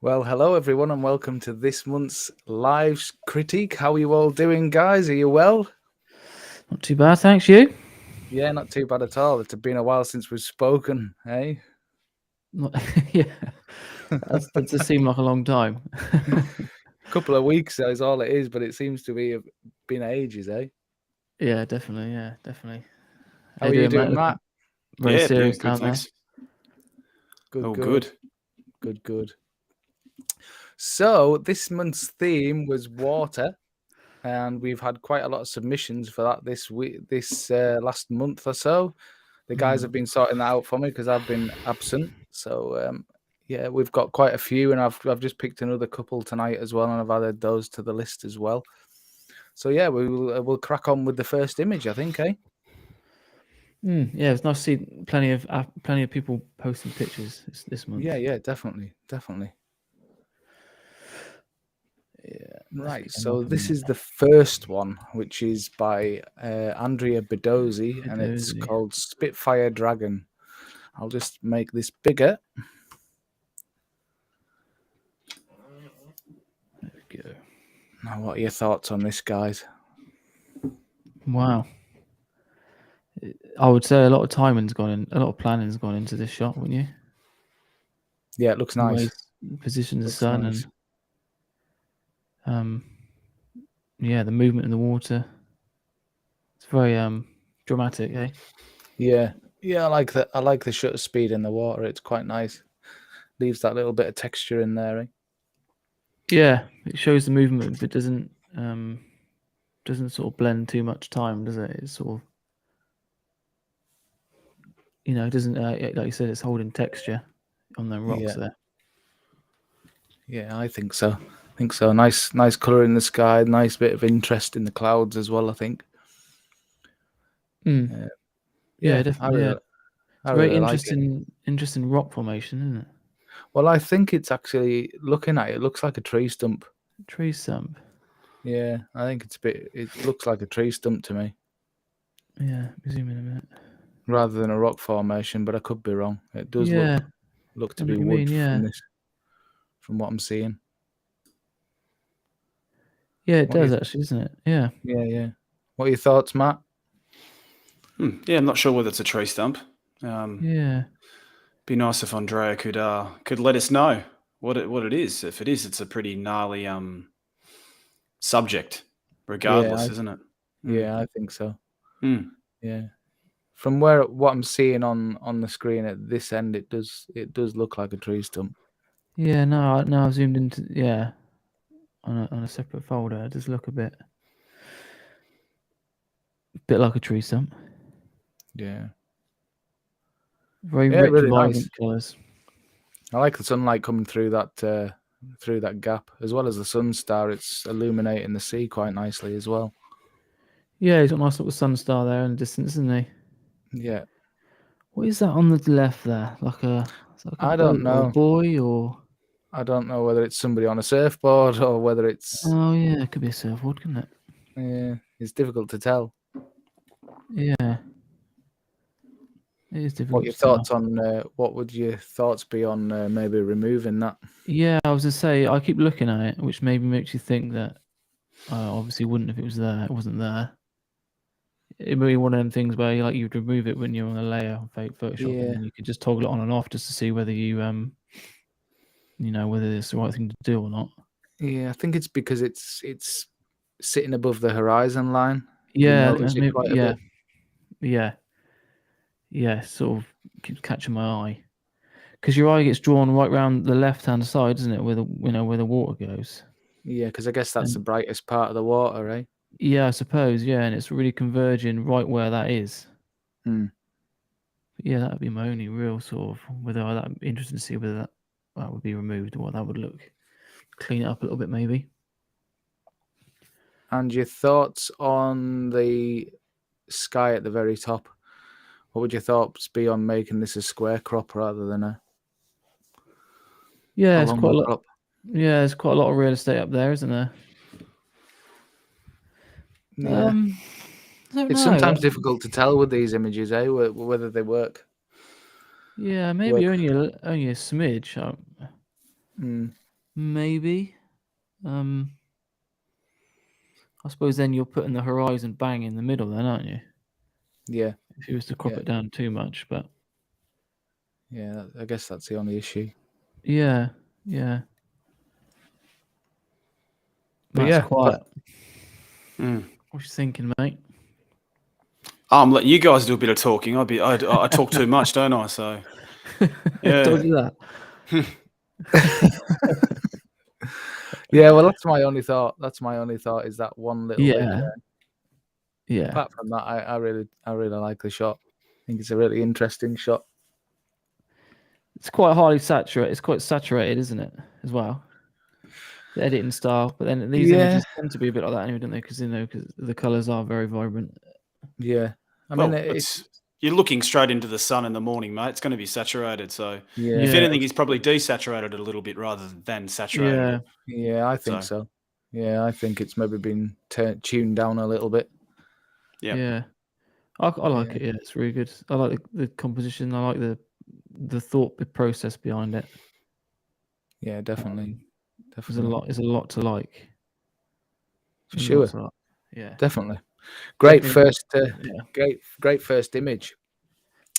Well, hello everyone, and welcome to this month's live critique. How are you all doing, guys? Are you well? Not too bad, thanks. You? Yeah, not too bad at all. It's been a while since we've spoken, eh? Yeah, that does seem like a long time. Couple of weeks is all it is, but it seems to be been ages, eh? Yeah, definitely. Yeah, definitely. How How are you you doing, mate? doing, Matt? Looking very serious Good, down there. thanks. Good, Oh, good, good. good. So this month's theme was water, and we've had quite a lot of submissions for that this week, this last month or so. The guys have been sorting that out for me because I've been absent. So yeah, we've got quite a few, and I've just picked another couple tonight as well, and I've added those to the list as well. So yeah, we'll crack on with the first image, I think, eh? Yeah, it's nice to see plenty of people posting pictures this month. Yeah, definitely. Yeah. Right, so this is the first one, which is by Andrea Bedozzi, and it's Bedozzi. called Spitfire Dragon. I'll just make this bigger. There we go. Now, what are your thoughts on this, guys? Wow. I would say a lot of timing's gone in, a lot of planning's gone into this shot, wouldn't you? Yeah, it looks The way nice. it's positioned the Looks sun nice. and yeah, the movement in the water. It's very dramatic, eh? Yeah, I like that. I like the shutter speed in the water. It's quite nice. Leaves that little bit of texture in there. Eh? Yeah, it shows the movement, but doesn't sort of blend too much time, does it? It's sort of, it doesn't like you said, it's holding texture on the rocks there. Yeah, I think so. Nice color in the sky. Nice bit of interest in the clouds as well. I think. Yeah, definitely. It's I a very really like it. interesting rock formation, isn't it? Well, I think it's actually looking at it. It looks like a tree stump. Tree stump. Yeah, I think it's a bit. It looks like a tree stump to me, Yeah, zoom in a minute. rather than a rock formation. But I could be wrong. It does Yeah, look to I know be what you wood mean, yeah. from what I'm seeing. Yeah, it does actually, doesn't it? Yeah. Yeah. What are your thoughts, Matt? Yeah, I'm not sure whether it's a tree stump. Yeah. Be nice if Andrea could let us know what it is. If it is, it's a pretty gnarly subject, regardless, isn't it? Yeah, I think so. Mm. Yeah. From what I'm seeing on the screen at this end, it does look like a tree stump. Yeah, no, I've zoomed into on a separate folder. It does look a bit like a tree stump. Yeah. Very rich, really vibrant nice. colours. I like the sunlight coming through that gap, as well as the sun star. It's illuminating the sea quite nicely as well. Yeah, he's got a nice little sun star there in the distance, isn't he? Yeah. What is that on the left there? I don't know. Or a buoy, or I don't know whether it's somebody on a surfboard or whether it's. Oh yeah, it could be a surfboard, couldn't it? Yeah, it's difficult to tell. Yeah, it is difficult. What would your thoughts be on maybe removing that? Yeah, I was to say, I keep looking at it, which maybe makes you think that obviously wouldn't if it was there. It wasn't there. It would be one of them things where you'd remove it when you're on a layer on Photoshop, and then you could just toggle it on and off just to see whether you whether it's the right thing to do or not. Yeah, I think it's because it's sitting above the horizon line. Yeah, yeah, sort of keeps catching my eye. Because your eye gets drawn right round the left-hand side, doesn't it, where the water goes? Yeah, because I guess that's the brightest part of the water, right? Yeah, I suppose. Yeah, and it's really converging right where that is. Yeah, that would be my only real sort of I'm interested to see whether that would be removed or what that would look. Clean it up a little bit, maybe. And your thoughts on the sky at the very top? What would your thoughts be on making this a square crop rather than a it's quite a lot. crop? Yeah, there's quite a lot of real estate up there, isn't there? Yeah. It's sometimes difficult to tell with these images, whether they work. Yeah, maybe only a smidge. maybe. I suppose then you're putting the horizon bang in the middle, then, aren't you? Yeah, If you was to crop Yeah. it down too much, but yeah. I guess that's the only issue. yeah. But That's yeah, quiet. Mm. What you thinking, mate? I'm letting you guys do a bit of talking. I talk too much, don't I? So yeah. Told you that. Yeah, well, that's my only thought. That's my only thought is that one little bit. Yeah. Yeah. Apart from that, I really like the shot. I think it's a really interesting shot. It's quite highly saturated. It's quite saturated, isn't it? As well, the editing style. But then these images tend to be a bit like that anyway, don't they? Because because the colors are very vibrant. Yeah, I Well, mean, it's you're looking straight into the sun in the morning, mate. It's going to be saturated. So yeah, if anything, he's probably desaturated it a little bit rather than saturated. Yeah. I think so. Yeah, I think it's maybe been tuned down a little bit. Yep. Yeah. I like it. Yeah, it's really good. I like the composition. I like the thought process behind it. Yeah, definitely. There's a lot to like. For sure. Yeah, Definitely. Great Definitely. first, great first image.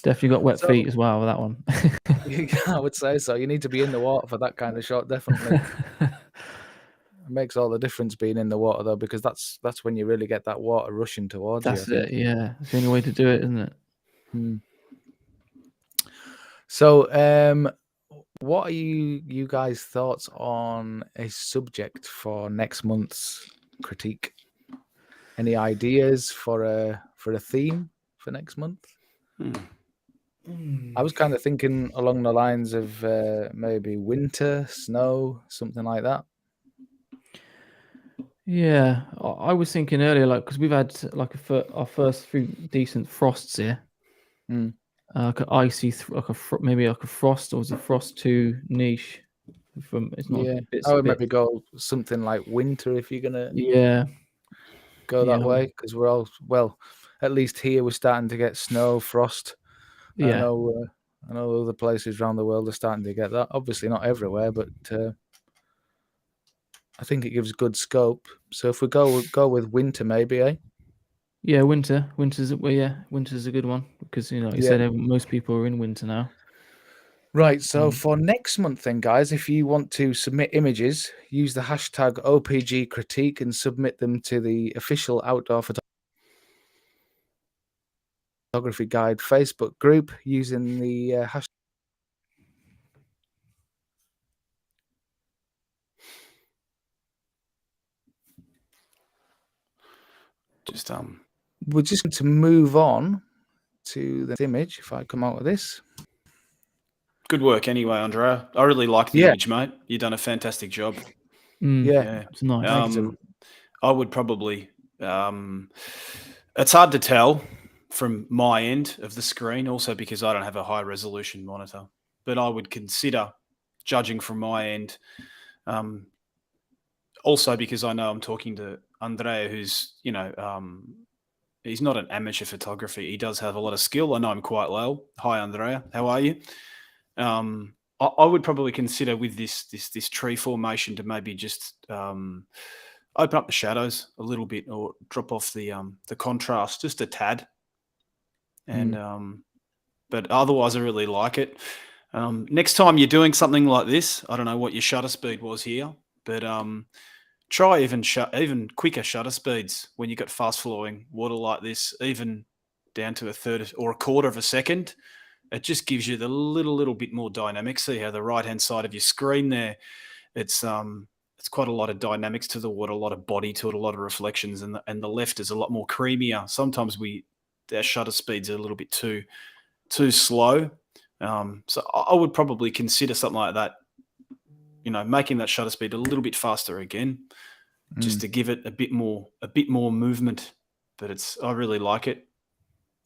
Definitely got wet So- feet as well with that one. I would say so. You need to be in the water for that kind of shot. Definitely, it makes all the difference being in the water though, because that's when you really get that water rushing towards That's you. I it. Yeah, it's the only way to do it, isn't it? think. So, what are you guys' thoughts on a subject for next month's critique? Any ideas for a theme for next month? I was kind of thinking along the lines of maybe winter, snow, something like that. Yeah, I was thinking earlier, like, because we've had like our first few decent frosts here. Mm. Like an icy, maybe like a frost, or was a frost too niche? It's not. Yeah, It's I a would bit. maybe go something like winter if you're gonna Yeah, go that Yeah. way, because we're all at least here we're starting to get snow, frost. I yeah, know other places around the world are starting to get that. Obviously not everywhere, but I think it gives good scope. So if we go with winter, maybe, eh? yeah. Winter's a good one because like you Yeah. said, most people are in winter now. Right. So for next month, then, guys, if you want to submit images, use the hashtag OPG critique and submit them to the official Outdoor Photography Guide Facebook group using the hashtag. Just We're just going to move on to the image. If I come out of this, good work anyway, Andrea. I really like the Yeah. image, mate. You've done a fantastic job. yeah, It's nice. I would probably. It's hard to tell from my end of the screen, also because I don't have a high resolution monitor. But I would consider judging from my end. Also because I know I'm talking to Andrea, who's he's not an amateur photographer. He does have a lot of skill. I know him quite well. Hi, Andrea. How are you? I would probably consider with this tree formation to maybe just open up the shadows a little bit or drop off the contrast just a tad. And but otherwise, I really like it. Next time you're doing something like this, I don't know what your shutter speed was here, but try even quicker shutter speeds when you got fast flowing water like this, even down to a third or a quarter of a second. It just gives you the little bit more dynamic. See how the right hand side of your screen there, it's quite a lot of dynamics to the water, a lot of body to it, a lot of reflections, and the left is a lot more creamier. Sometimes our shutter speeds are a little bit too slow. So I would probably consider something like that. Making that shutter speed a little bit faster again, just to give it a bit more movement. But I really like it.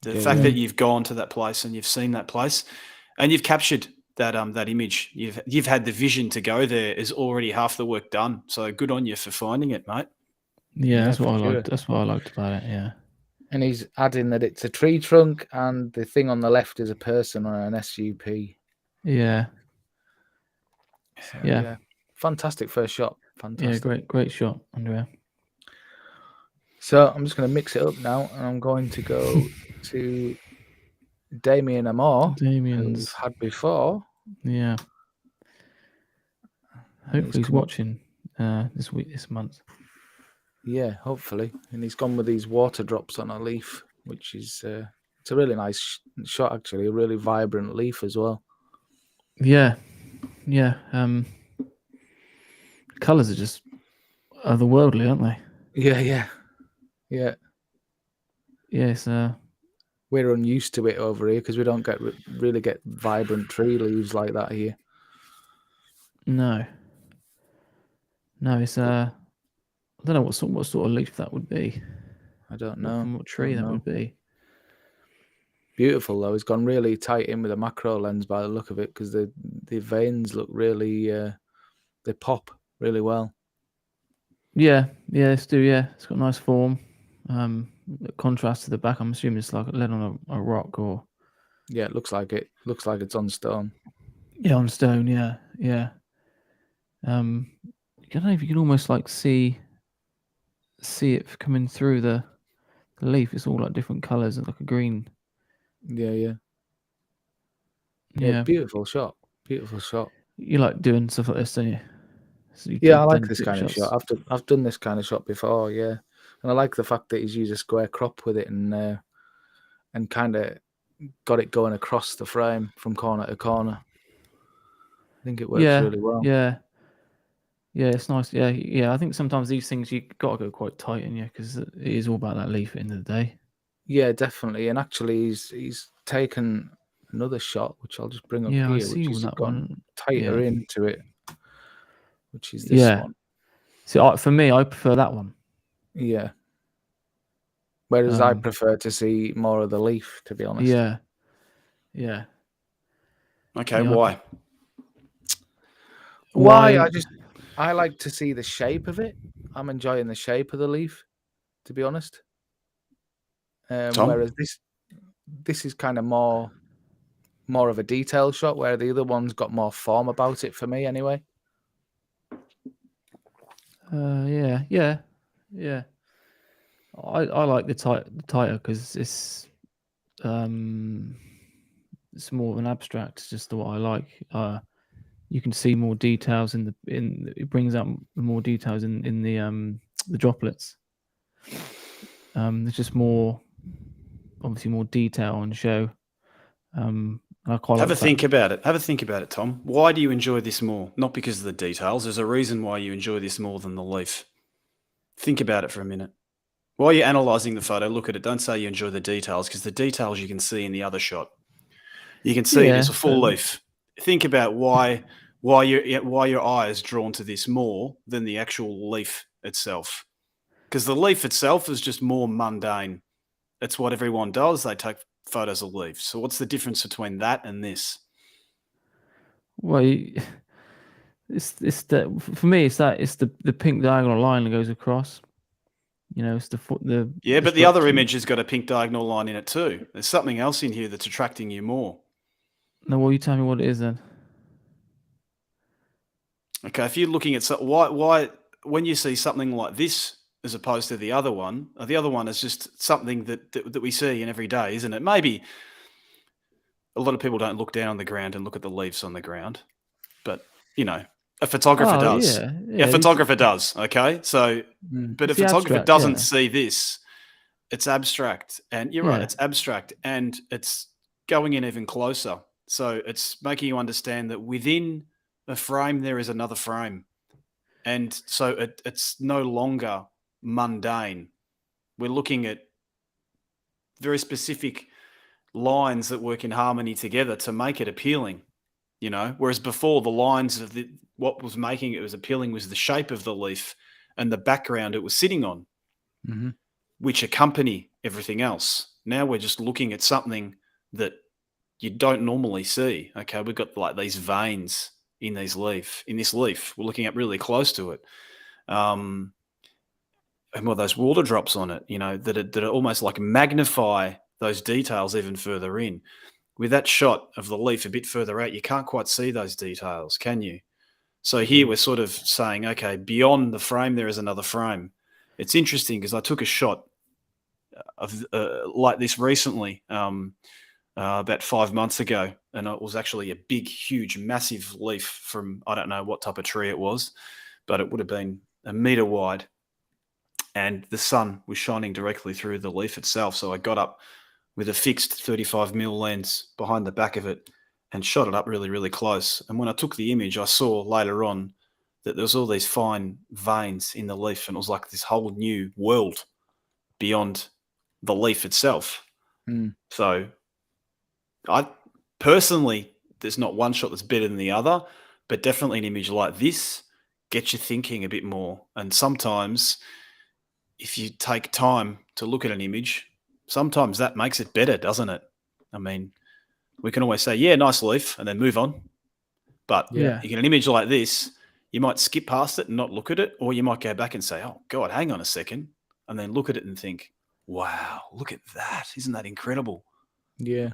The fact that you've gone to that place and you've seen that place and you've captured that image, you've had the vision to go there is already half the work done. So good on you for finding it, mate. Yeah, that's what I sure. liked. That's what I liked about it. Yeah. And he's adding that it's a tree trunk and the thing on the left is a person or an SUP. Yeah. So, Yeah. fantastic first shot. Fantastic. Yeah, great shot, Andrea. So I'm just going to mix it up now, and I'm going to go to Damien Amor, who we've Damien's, had before. yeah. And Hopefully he's watching this month. Yeah, hopefully. And he's gone with these water drops on a leaf, which is it's a really nice shot, actually. A really vibrant leaf as well. Yeah. Colours are just otherworldly, aren't they? Yeah. Yes. We're unused to it over here because we don't really get vibrant tree leaves like that here. No, it's I don't know what sort of leaf that would be. I don't know. From what tree that would be. Beautiful though. It's gone really tight in with a macro lens by the look of it, because the veins look really they pop really well. Yeah, it's do. Yeah, it's got nice form. Contrast to the back. I'm assuming it's like lead on a rock, or yeah, it looks like it. Looks like it's on stone. Yeah, on stone. Yeah. I don't know if you can almost like see it coming through the leaf. It's all like different colours, like a green. Yeah. Yeah. Beautiful shot. Beautiful shot. You like doing stuff like this, don't you? So I like this kind of shot. I've done this kind of shot before, yeah, and I like the fact that he's used a square crop with it and kind of got it going across the frame from corner to corner. I think it works really well. Yeah, it's nice. Yeah. I think sometimes these things you got to go quite tight in, because it is all about that leaf at the end of the day. Yeah, definitely. And actually, he's taken another shot, which I'll just bring up here, I see which is that gone one tighter into it, which is this one. So for me, I prefer that one. Yeah. Whereas I prefer to see more of the leaf, to be honest. Yeah. Okay, why? Why? I like to see the shape of it. I'm enjoying the shape of the leaf, to be honest. Whereas this is kind of more of a detail shot, where the other one's got more form about it for me, anyway. Yeah. I like the tighter because it's more of an abstract. It's just what I like. You can see more details it brings out more details in the droplets. There's just obviously more detail and show. Have a think about it, Tom. Why do you enjoy this more? Not because of the details. There's a reason why you enjoy this more than the leaf. Think about it for a minute. While you're analysing the photo, look at it. Don't say you enjoy the details, because the details you can see in the other shot. You can see it as a full leaf. Think about why your eye is drawn to this more than the actual leaf itself. Because the leaf itself is just more mundane. It's what everyone does. They take photos of leaves. So what's the difference between that and this? Well, it's for me. It's the pink diagonal line that goes across. It's the yeah, but the other image has got a pink diagonal line in it too. There's something else in here that's attracting you more. No, well, you tell me what it is then. Okay, if you're looking at why when you see something like this as opposed to the other one is just something that we see in every day, isn't it? Maybe a lot of people don't look down on the ground and look at the leaves on the ground, but a photographer does. Yeah, a photographer does. Okay, so but a photographer doesn't see this. It's abstract, and you're right. It's abstract, and it's going in even closer. So it's making you understand that within a frame there is another frame, and so it's no longer mundane. We're looking at very specific lines that work in harmony together to make it appealing. Whereas before, the lines of what was making it was appealing was the shape of the leaf and the background it was sitting on, which accompany everything else. Now we're just looking at something that you don't normally see. Okay, we've got like these veins in this leaf. We're looking up really close to it, and those water drops on it. That almost like magnify those details even further in. With that shot of the leaf a bit further out, you can't quite see those details, can you? So here we're sort of saying, okay, beyond the frame, there is another frame. It's interesting because I took a shot of like this recently, about 5 months ago, and it was actually a big, huge, massive leaf from, I don't know what type of tree it was, but it would have been a meter wide, and the sun was shining directly through the leaf itself. So I got up with a fixed 35mm lens behind the back of it and shot it up really, really close. And when I took the image, I saw later on that there was all these fine veins in the leaf, and it was like this whole new world beyond the leaf itself. So I personally, there's not one shot that's better than the other, but definitely an image like this gets you thinking a bit more. And sometimes if you take time to look at an image, sometimes that makes it better, doesn't it? I mean, we can always say, yeah, nice leaf, and then move on. But Yeah. you get an image like this, you might skip past it and not look at it, or you might go back and say, oh, God, hang on a second, and then look at it and think, wow, look at that. Isn't that incredible? Yeah.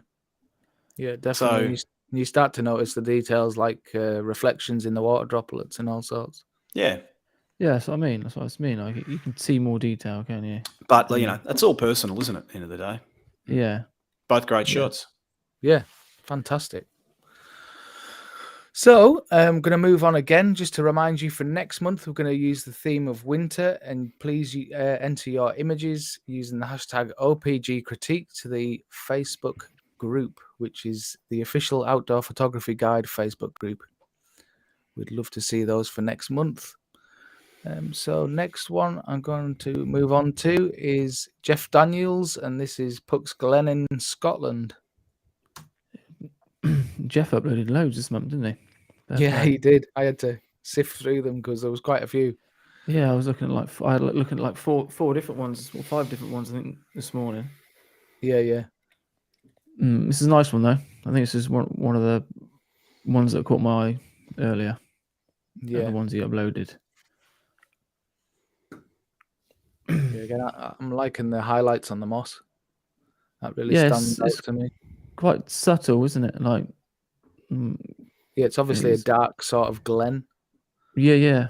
Yeah, definitely. So, you start to notice the details like reflections in the water droplets and all sorts. yeah. Yeah, that's what I mean. That's what I mean. Like, you can see more detail, can't you? But, you know, that's all personal, isn't it, at the end of the day? Yeah. Both great shots. Yeah, fantastic. So I'm going to move on again, just to remind you for next month, we're going to use the theme of winter, and please enter your images using the hashtag OPG Critique to the Facebook group, which is the official Outdoor Photography Guide Facebook group. We'd love to see those for next month. So next one I'm going to move on to is Jeff Daniels, and this is Pucks Glen in Scotland. Jeff uploaded loads this month, didn't he? Yeah, he did. I had to sift through them because there was quite a few. Yeah, I was looking at four different ones, or 5 different ones, I think, this morning. Yeah. This is a nice one though. I think this is one of the ones that caught my eye earlier. Yeah, The ones he uploaded. Yeah, again, I'm liking the highlights on the moss. That really Yeah, stands out to me. Quite subtle, isn't it? Like, yeah, it's obviously a dark sort of glen. Yeah.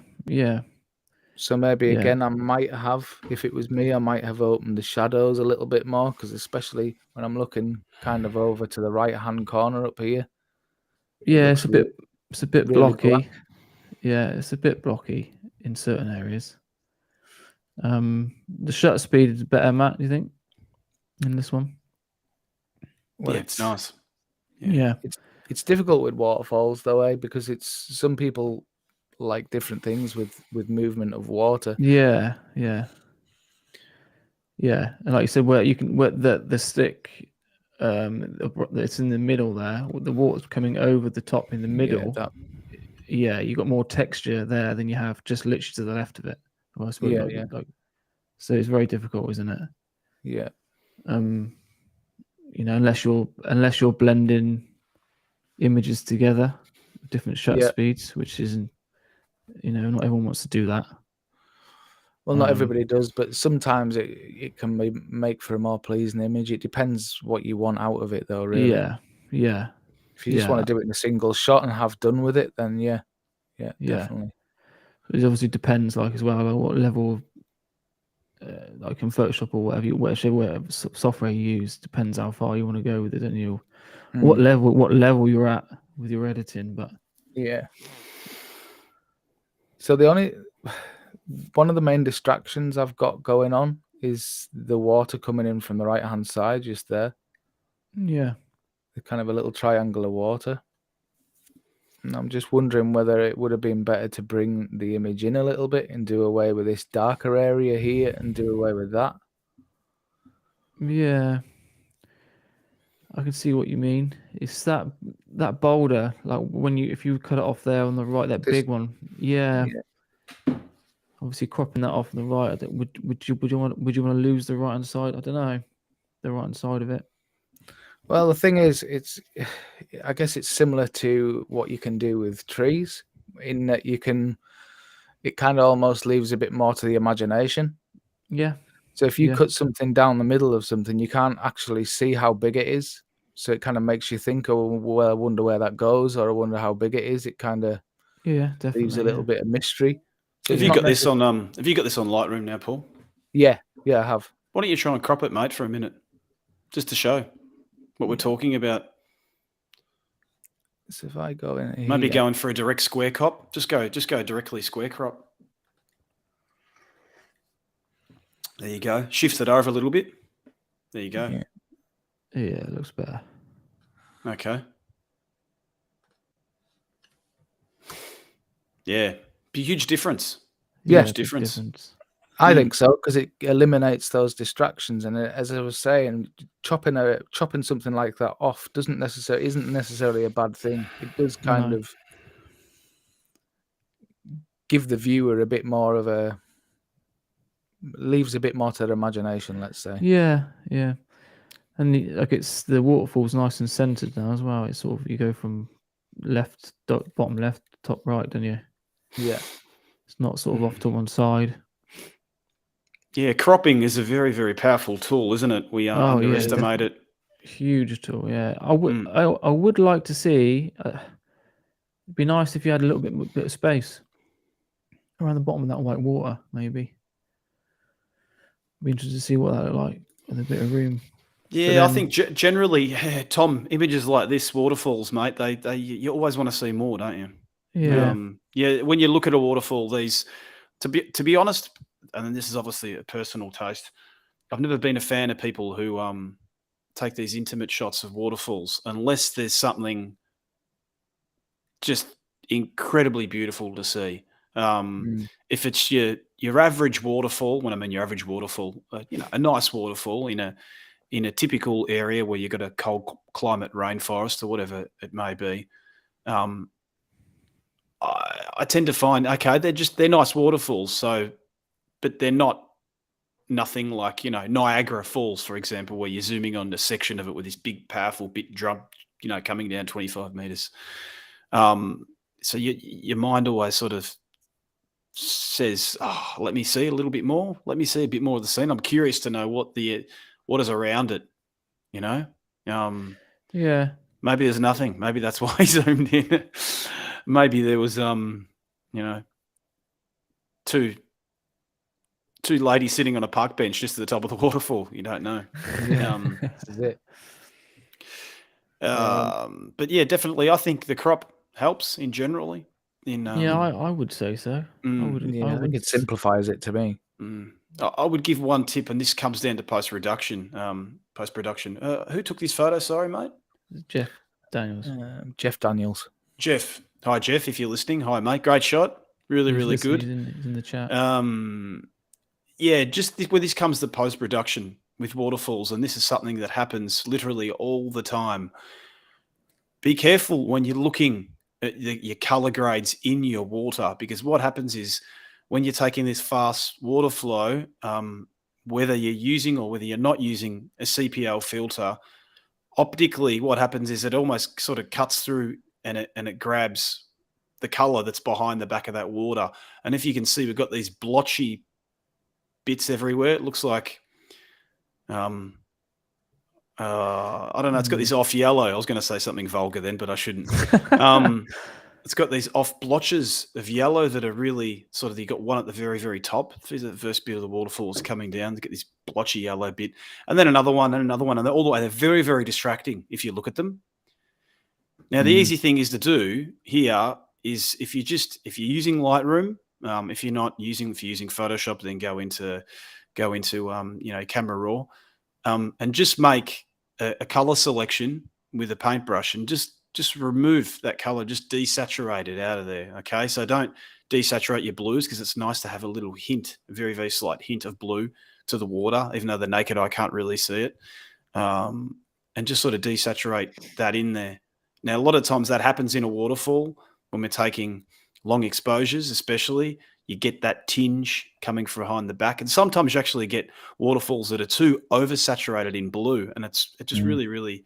So maybe again, I might have, if it was me, I might have opened the shadows a little bit more, because especially when I'm looking kind of over to the right-hand corner up here. Yeah, it's a bit really blocky. Black. Yeah, it's a bit blocky in certain areas. The shutter speed is better, Matt, do you think, in this one? Well, yeah, it's nice. Yeah. It's difficult with waterfalls though, because it's some people like different things with movement of water. Yeah. And like you said, where the stick, it's in the middle there. The water's coming over the top in the middle. Yeah, you got more texture there than you have just literally to the left of it. Well, I suppose so it's very difficult, isn't it? Yeah. You know, unless you're blending images together, different shutter speeds, which isn't, you know, not everyone wants to do that. Well, not everybody does, but sometimes it can make for a more pleasing image. It depends what you want out of it, though, really. Yeah. If you just want to do it in a single shot and have done with it, then yeah, definitely. It obviously depends, like, as well, what level of, like in Photoshop or whatever software you use, depends how far you want to go with it, and what level you're at with your editing. But yeah. So one of the main distractions I've got going on is the water coming in from the right-hand side, just there. Yeah. The kind of a little triangle of water. And I'm just wondering whether it would have been better to bring the image in a little bit and do away with this darker area here and do away with that. Yeah. I can see what you mean. It's that boulder, like if you cut it off there on the right, big one. Yeah. Obviously, cropping that off on the right. Would you want to lose the right hand side? I don't know, the right hand side of it. Well, the thing is, I guess it's similar to what you can do with trees, in that it kind of almost leaves a bit more to the imagination. Yeah. So if you cut something down the middle of something, you can't actually see how big it is. So it kind of makes you think, oh, well, I wonder where that goes, or I wonder how big it is. It kind of Yeah, definitely. Leaves a little bit of mystery. So Have it's you not got this on? Have you got this on Lightroom now, Paul? Yeah, I have. Why don't you try and crop it, mate, for a minute, just to show what we're talking about? So if I go in here, Maybe going for a direct square crop. Just go directly square crop. There you go. Shift it over a little bit. There you go. Yeah, it looks better. Okay. Yeah, be a huge difference. Yeah, Huge difference. I think so, because it eliminates those distractions. And as I was saying, chopping something like that off isn't necessarily a bad thing. It does kind of give the viewer a bit more of leaves a bit more to their imagination, let's say. Yeah. And like it's the waterfall's nice and centered now as well. It's sort of you go from left, bottom left, top right, don't you? Yeah. It's not sort of off to one side. Yeah, cropping is a very, very powerful tool, isn't it? We underestimate it. Huge tool, yeah. I would like to see. It'd be nice if you had a little bit of space around the bottom of that white water, maybe. Be interested to see what that looked like with a bit of room. Yeah, I think generally, Tom, images like this, waterfalls, mate, they you always want to see more, don't you? Yeah. When you look at a waterfall, these, to be honest, and this is obviously a personal taste, I've never been a fan of people who take these intimate shots of waterfalls unless there's something just incredibly beautiful to see. If it's your average waterfall, when I mean your average waterfall, a nice waterfall in a typical area where you've got a cold climate rainforest or whatever it may be, I tend to find, okay, they're nice waterfalls. So, but they're nothing like, Niagara Falls, for example, where you're zooming on a section of it with this big, powerful bit drum, coming down 25 meters. So your mind always sort of says, "Oh, let me see a little bit more. Let me see a bit more of the scene. I'm curious to know what is around it." Yeah. Maybe there's nothing. Maybe that's why he zoomed in. Maybe there was two ladies sitting on a park bench just at the top of the waterfall. You don't know. This is it. But yeah, definitely, I think the crop helps in generally. I would say so. I think it simplifies it to me. I would give one tip, and this comes down to post-production. Who took this photo? Sorry, mate. Jeff Daniels. Jeff Daniels. Jeff. Hi, Jeff, if you're listening. Hi, mate. Great shot. Really, really good. He's in the chat. Yeah, just where this comes to post-production with waterfalls, and this is something that happens literally all the time. Be careful when you're looking at your color grades in your water, because what happens is when you're taking this fast water flow, whether you're using or whether you're not using a CPL filter, optically what happens is it almost sort of cuts through and it grabs the color that's behind the back of that water. And if you can see, we've got these blotchy bits everywhere. It looks like, I don't know, it's got this off yellow. I was going to say something vulgar then, but I shouldn't. It's got these off blotches of yellow that are really sort of, you got one at the very, very top. The first bit of the waterfall is coming down to get this blotchy yellow bit, and then another one and another one. And all the way, they're very, very distracting if you look at them. Now, the easy thing is to do here is if you're using Lightroom, if you're using Photoshop, then go into Camera Raw, and just make a color selection with a paintbrush and just remove that color, just desaturate it out of there. Okay, so don't desaturate your blues, because it's nice to have a little hint, a very, very slight hint of blue to the water, even though the naked eye can't really see it, and just sort of desaturate that in there. Now, a lot of times that happens in a waterfall when we're taking long exposures, especially. You get that tinge coming from behind the back, and sometimes you actually get waterfalls that are too oversaturated in blue, and it just really, really,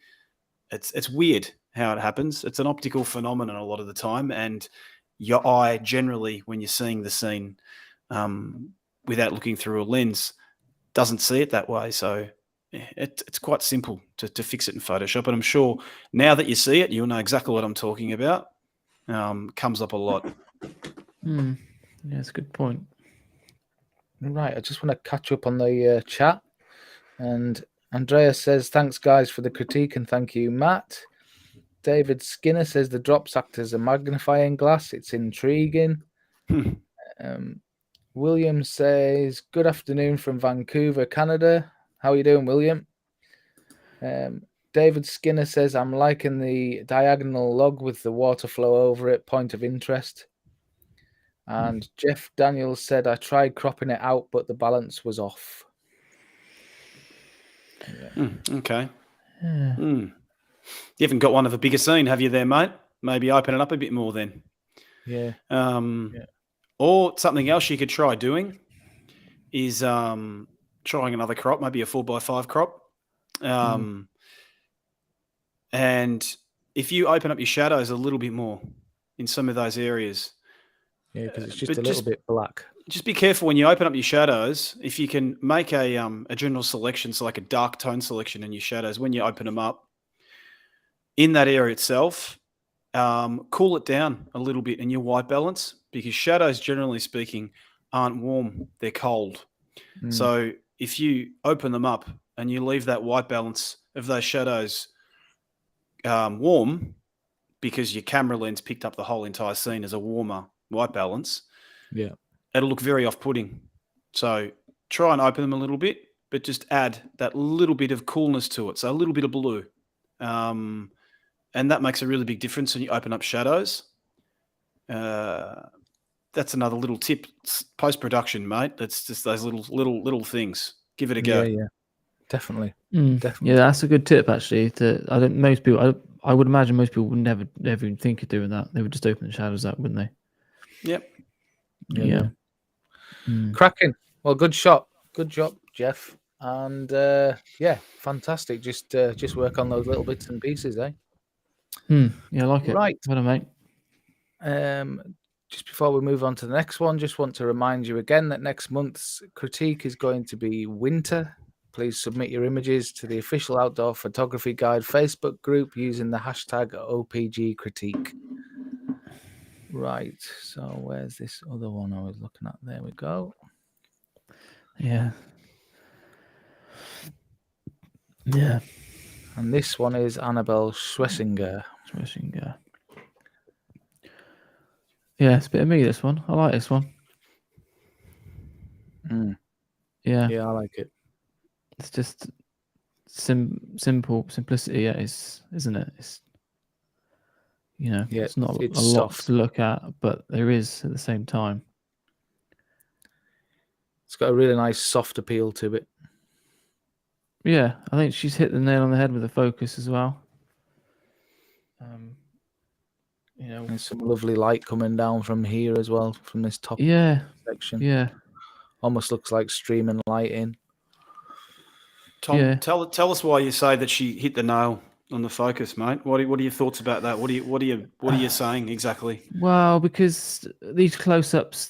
it's weird how it happens. It's an optical phenomenon a lot of the time, and your eye generally, when you're seeing the scene without looking through a lens, doesn't see it that way. So it's quite simple to fix it in Photoshop, and I'm sure now that you see it, you'll know exactly what I'm talking about. Comes up a lot. Yeah, that's a good point. Right, I just want to catch up on the chat. And Andrea says, thanks, guys, for the critique, and thank you, Matt. David Skinner says the drops act as a magnifying glass. It's intriguing. William says, good afternoon from Vancouver, Canada. How are you doing, William? David Skinner says, I'm liking the diagonal log with the water flow over it, point of interest. And Jeff Daniels said, I tried cropping it out, but the balance was off. Yeah. Okay. Yeah. You haven't got one of a bigger scene, have you there, mate? Maybe open it up a bit more then. Yeah. Or something else you could try doing is trying another crop, maybe a 4x5 crop. And if you open up your shadows a little bit more in some of those areas. Yeah, because it's just a little bit black. Just be careful when you open up your shadows. If you can make a general selection, so like a dark tone selection in your shadows, when you open them up in that area itself, cool it down a little bit in your white balance, because shadows, generally speaking, aren't warm, they're cold. So if you open them up and you leave that white balance of those shadows warm, because your camera lens picked up the whole entire scene as a warmer white balance, it'll look very off-putting. So try and open them a little bit, but just add that little bit of coolness to it, so a little bit of blue. And that makes a really big difference when you open up shadows. That's another little tip. Post-production, mate. That's just those little things. Give it a go. Yeah, definitely. Definitely. Yeah, that's a good tip, actually. Most people, I would imagine most people would never even think of doing that. They would just open the shadows up, wouldn't they? Yep. Yeah. Cracking. Well, good shot. Good job, Jeff. And fantastic. Just work on those little bits and pieces, eh? Yeah, I like it. Right. Well done, mate. Just before we move on to the next one, just want to remind you again that next month's critique is going to be winter. Please submit your images to the official Outdoor Photography Guide Facebook group using the hashtag OPGcritique. Right, so where's this other one I was looking at? There we go. Yeah. Yeah. And this one is Annabelle Schlesinger. Yeah, it's a bit of me, this one. I like this one. Yeah. Yeah, I like it. It's just simplicity, isn't it? It's, it's not a lot to look at, but there is at the same time. It's got a really nice soft appeal to it. Yeah, I think she's hit the nail on the head with the focus as well. There's some lovely light coming down from here as well, from this top section. Yeah. Almost looks like streaming light in. Tom, tell us why you say that she hit the nail on the focus, mate. What are your thoughts about that? What are you saying exactly? Well, because these close-ups,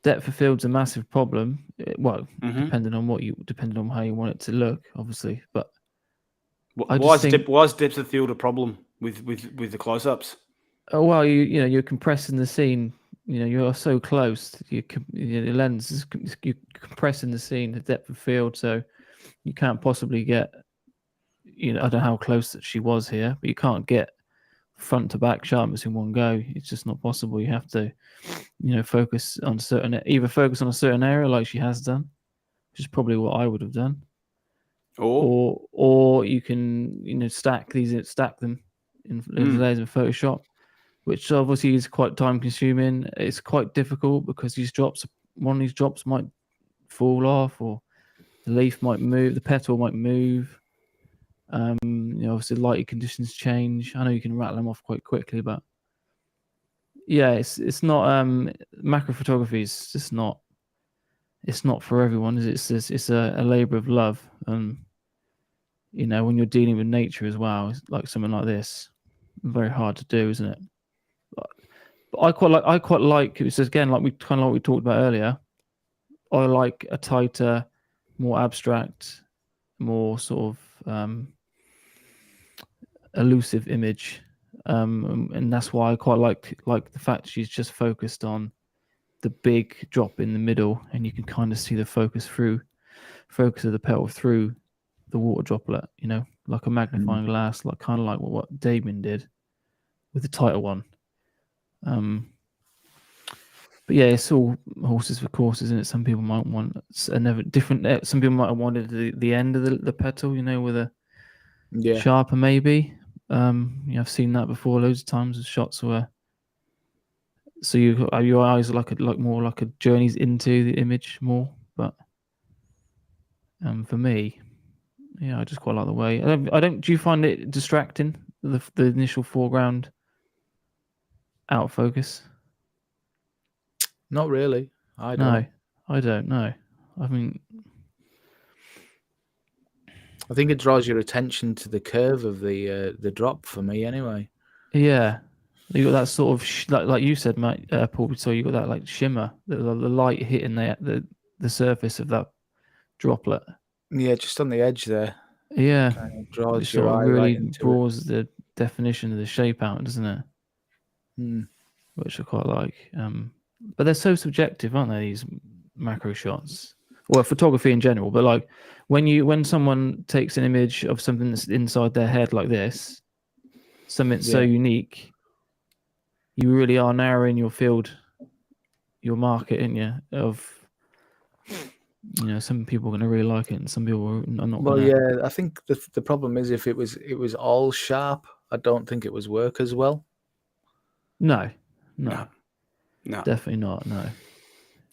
depth of field's a massive problem. Well, depending on how you want it to look, obviously. But why is depth of field a problem with the close-ups? Oh well, you're compressing the scene. You're so close. The lens is you're compressing the scene, the depth of field, so you can't possibly get. I don't know how close that she was here, but you can't get front to back sharpness in one go. It's just not possible. You have to, focus on a certain area like she has done, which is probably what I would have done. Or you can, stack them in layers of Photoshop, which obviously is quite time consuming. It's quite difficult because one of these drops might fall off, or the leaf might move, the petal might move. Obviously lighting conditions change. I know you can rattle them off quite quickly, but yeah, it's not macro photography is just not. It's not for everyone. It's a labor of love. When you're dealing with nature as well, it's like something like this, very hard to do, isn't it? But I quite like. It's again like we talked about earlier. I like a tighter, more abstract, more sort of elusive image. and that's why I quite like the fact she's just focused on the big drop in the middle, and you can kind of see the focus of the petal through the water droplet, like a magnifying glass, like kind of like what Damien did with the tighter one. But yeah, it's all horses for courses, isn't it? Some people might want another different. Some people might have wanted the end of the petal, with a sharper maybe. I've seen that before loads of times with shots where. So your eyes like more like a journeys into the image more, but for me, I just quite like the way. I don't. Do you find it distracting, the initial foreground out of focus? Not really. I don't. No, I don't know. I mean, I think it draws your attention to the curve of the drop for me, anyway. yeah, you got that sort of like you said, Matt, Paul. So you got that like shimmer, the light hitting the surface of that droplet. Yeah, just on the edge there. Yeah, Kind of draws it your sort of eye really right into draws the definition of the shape out, doesn't it? it. Which I quite like. But they're so subjective, aren't they? These macro shots, or photography in general. But like when someone takes an image of something that's inside their head like this, something so unique, you really are narrowing your field, your market, in you of. Some people are going to really like it, and some people are not. Well, yeah, I think the problem is if it was all sharp, I don't think it was work as well. No, definitely not. No,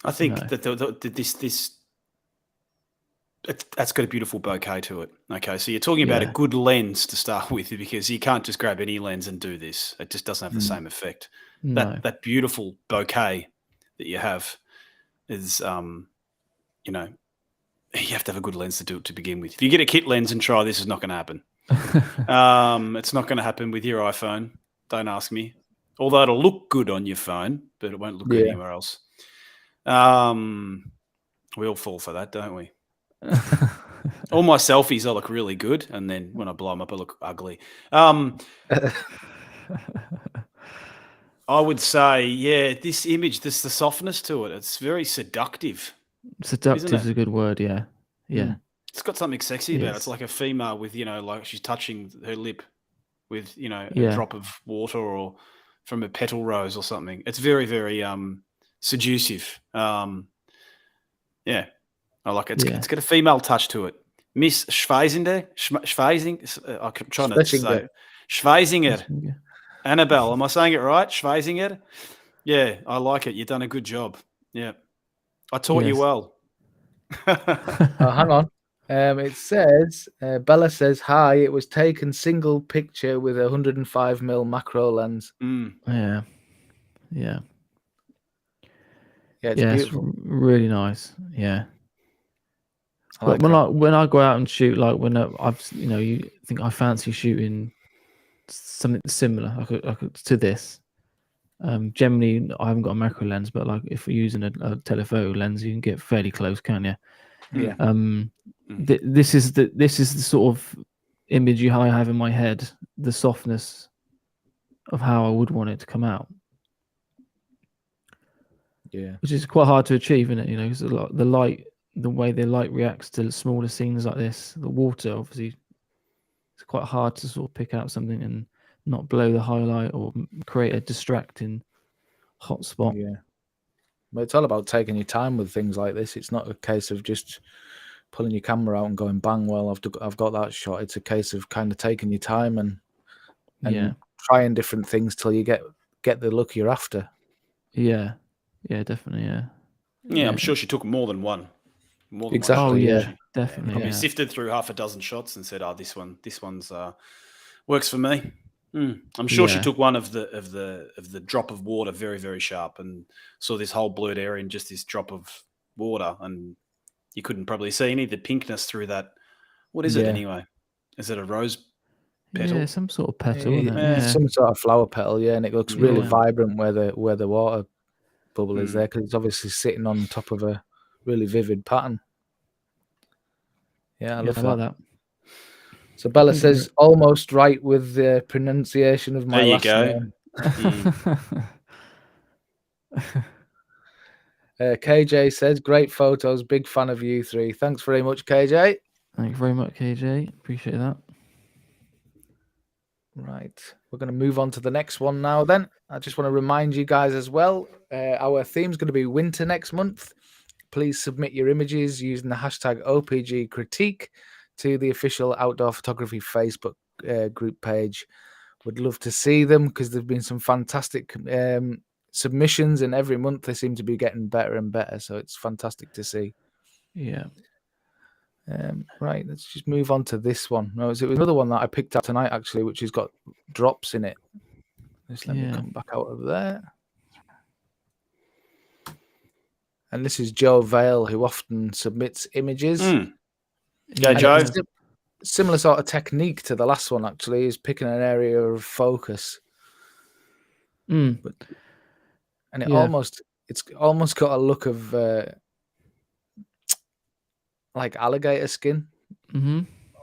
I think that that's got a beautiful bouquet to it. Okay, so you're talking about a good lens to start with, because you can't just grab any lens and do this. It just doesn't have the same effect. No. That beautiful bouquet that you have is, you have to have a good lens to do it to begin with. If you get a kit lens and try this, is not going to happen. It's not going to happen with your iPhone. Don't ask me. Although it'll look good on your phone, but it won't look good anywhere else. We all fall for that, don't we? All my selfies, I look really good, and then when I blow them up, I look ugly. I would say, this image, the softness to it, it's very seductive. Seductive is a good word, yeah. It's got something sexy about it. It's like a female with, like she's touching her lip with, a drop of water or from a petal rose or something. It's very, very seductive. I like it. It's got a female touch to it. Miss Schweisinger, I'm trying to say Schweisinger. Annabelle, am I saying it right? Schweisinger? Yeah, I like it. You've done a good job. Yeah. I taught you well. Hang on. It says, Bella says, hi, it was taken single picture with a 105mm macro lens. Yeah. Yeah. Yeah, it's beautiful. It's really nice. Yeah. Like when I go out and shoot, like when you think I fancy shooting something similar like to this. Generally, I haven't got a macro lens, but like if we're using a telephoto lens, you can get fairly close, can't you? Yeah. This is the sort of image I have in my head, the softness of how I would want it to come out. Yeah. Which is quite hard to achieve, isn't it? Because the way the light reacts to smaller scenes like this, the water, obviously, it's quite hard to sort of pick out something and not blow the highlight or create a distracting hot spot. Yeah. But it's all about taking your time with things like this. It's not a case of just pulling your camera out and going bang. Well, I've got that shot. It's a case of kind of taking your time and trying different things till you get the look you're after. Yeah. Yeah, definitely. Yeah. Yeah, I'm sure she took more than one. More than exactly. One Oh, yeah, definitely. Probably sifted through half a dozen shots and said, this one's works for me. I'm sure she took one of the drop of water very, very sharp and saw this whole blurred area in just this drop of water, and you couldn't probably see any of the pinkness through that. What is it anyway? Is it a rose petal? Yeah, some sort of petal, isn't it? Yeah. Some sort of flower petal, and it looks really vibrant where the water bubble is there, because it's obviously sitting on top of a really vivid pattern. Yeah, I love like that. So Bella think says almost right with the pronunciation of my There you last go. name. Mm. KJ says great photos. Big fan of you three. Thanks very much, KJ. Thank you very much, KJ. Appreciate that. Right, we're going to move on to the next one now. Then I just want to remind you guys as well. Our theme's going to be winter next month. Please submit your images using the hashtag OPG Critique to the official Outdoor Photography Facebook group page. Would love to see them because there've been some fantastic submissions, and every month they seem to be getting better and better. So it's fantastic to see. Yeah. Right, let's just move on to this one. No, it was another one that I picked up tonight actually, which has got drops in it. Just let me come back out of there. And this is Joe Vale, who often submits images. Go, Joe. Similar sort of technique to the last one, actually, is picking an area of focus. And it it's almost got a look of like alligator skin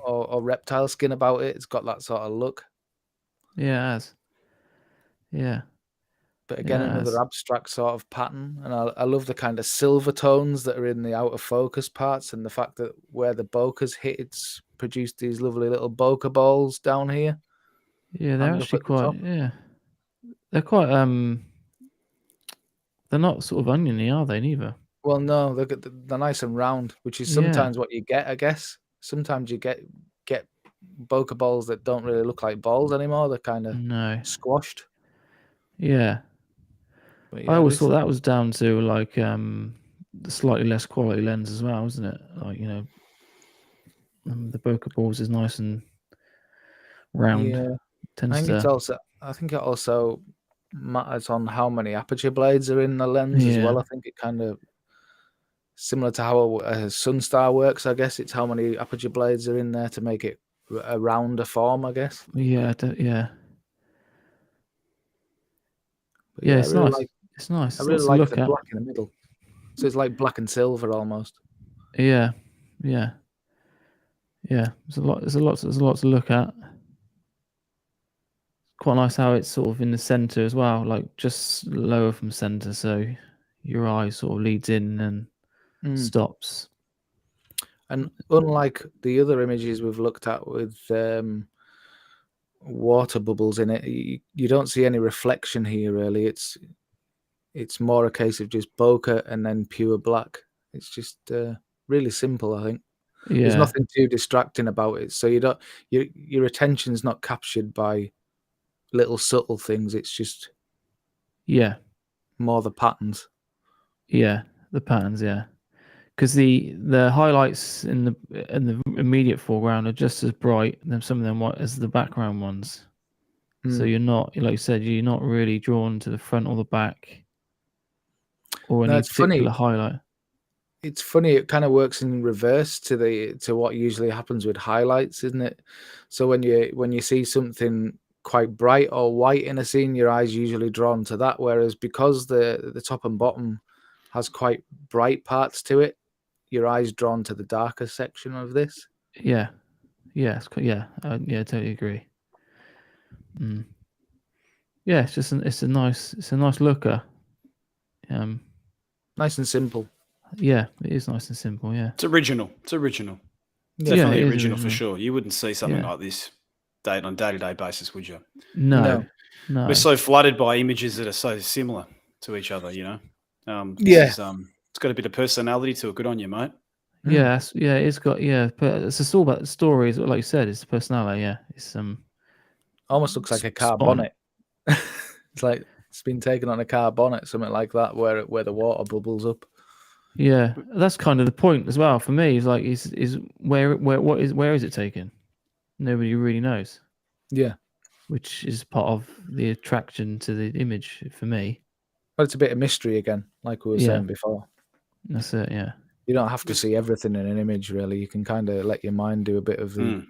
or reptile skin about it. It's got that sort of look. Yeah, it has. Yeah. But again, another abstract sort of pattern. And I love the kind of silver tones that are in the out of focus parts, and the fact that where the bokeh's hit, it's produced these lovely little bokeh balls down here. Yeah, they're actually quite, they're quite, they're not sort of oniony, are they, neither? Well, no, they're nice and round, which is sometimes what you get, I guess. Sometimes you get bokeh balls that don't really look like balls anymore. They're kind of squashed. Yeah. But I always thought that was down to like the slightly less quality lens as well, isn't it? Like, you know, the bokeh balls is nice and round. Yeah. I think it also matters on how many aperture blades are in the lens as well. I think it kind of similar to how a Sunstar works, I guess. It's how many aperture blades are in there to make it a rounder form, I guess. Yeah. But yeah, it's nice. It's nice. I really like the black in the middle. So it's like black and silver almost. Yeah. There's a lot to look at. Quite nice how it's sort of in the center as well, like just lower from center, so your eye sort of leads in and stops. And unlike the other images we've looked at with water bubbles in it, you don't see any reflection here really. It's more a case of just bokeh and then pure black. It's just really simple, I think. There's nothing too distracting about it, so your attention's not captured by little subtle things. It's just more the patterns. The patterns, because the highlights in the immediate foreground are just as bright than some of them as the background ones. So you're not, like you said, you're not really drawn to the front or the back or any particular highlight. It's funny, it kind of works in reverse to what usually happens with highlights, isn't it? So when you see something quite bright or white in a scene, your eye's usually drawn to that, whereas because the top and bottom has quite bright parts to it, your eye's drawn to the darker section of this. I totally agree. It's a nice looker. Nice and simple. Yeah, it is nice and simple. Yeah, it's original. Definitely original for sure. You wouldn't see something like this on a day-to-day basis, would you? No. We're so flooded by images that are so similar to each other, you know. It's got a bit of personality to it. Good on you, mate. Yeah, it's got but it's all about the stories. Like you said, it's the personality. Yeah, it's almost looks like a car bonnet. It's like it's been taken on a car bonnet, something like that, where the water bubbles up. Yeah, that's kind of the point as well for me. Is like is where is it taken? Nobody really knows. Yeah, which is part of the attraction to the image for me. But it's a bit of mystery again, like we were saying before. That's it. Yeah, you don't have to see everything in an image, really. You can kind of let your mind do a bit of the.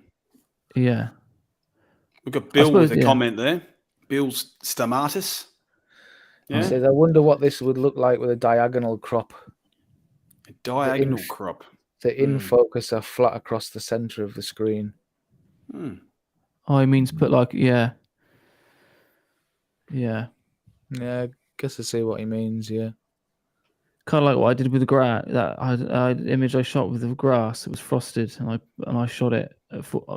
Yeah, we've got Bill with a comment there. Bill's Stamatis. Yeah. He says, I wonder what this would look like with a diagonal crop. A diagonal crop. The in focus are flat across the center of the screen. Hmm. Oh, he means put like yeah. Yeah, I guess I see what he means. Yeah. Kind of like what I did with the grass. That I had an image I shot with the grass. It was frosted, and I shot it.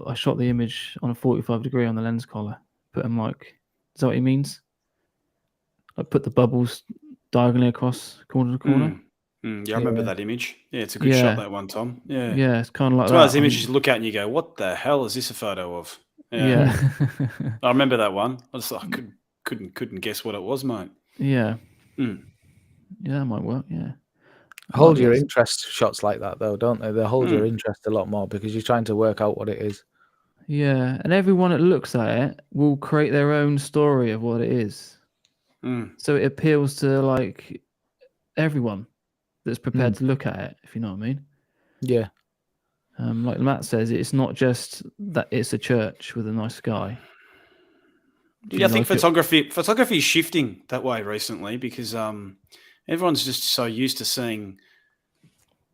I shot the image on a 45-degree on the lens collar. Put him like, is that what he means? I put the bubbles diagonally across corner to corner. Yeah, I remember Yeah. that image. Yeah, it's a good shot, that one, Tom. Yeah. Yeah, it's kind of like It's one of that. those images you look at and you go, what the hell is this a photo of? Yeah. I remember that one. I couldn't guess what it was, mate. Yeah. Mm. Yeah, that might work. Yeah. Hold your interest shots like that, though, don't they? They hold your Mm. interest a lot more because you're trying to work out what it is. Yeah, and everyone that looks at it will create their own story of what it is. Mm. So it appeals to like everyone that's prepared to look at it, if you know what I mean. Yeah. Like Matt says, it's not just that it's a church with a nice sky. Yeah, I think photography is shifting that way recently because everyone's just so used to seeing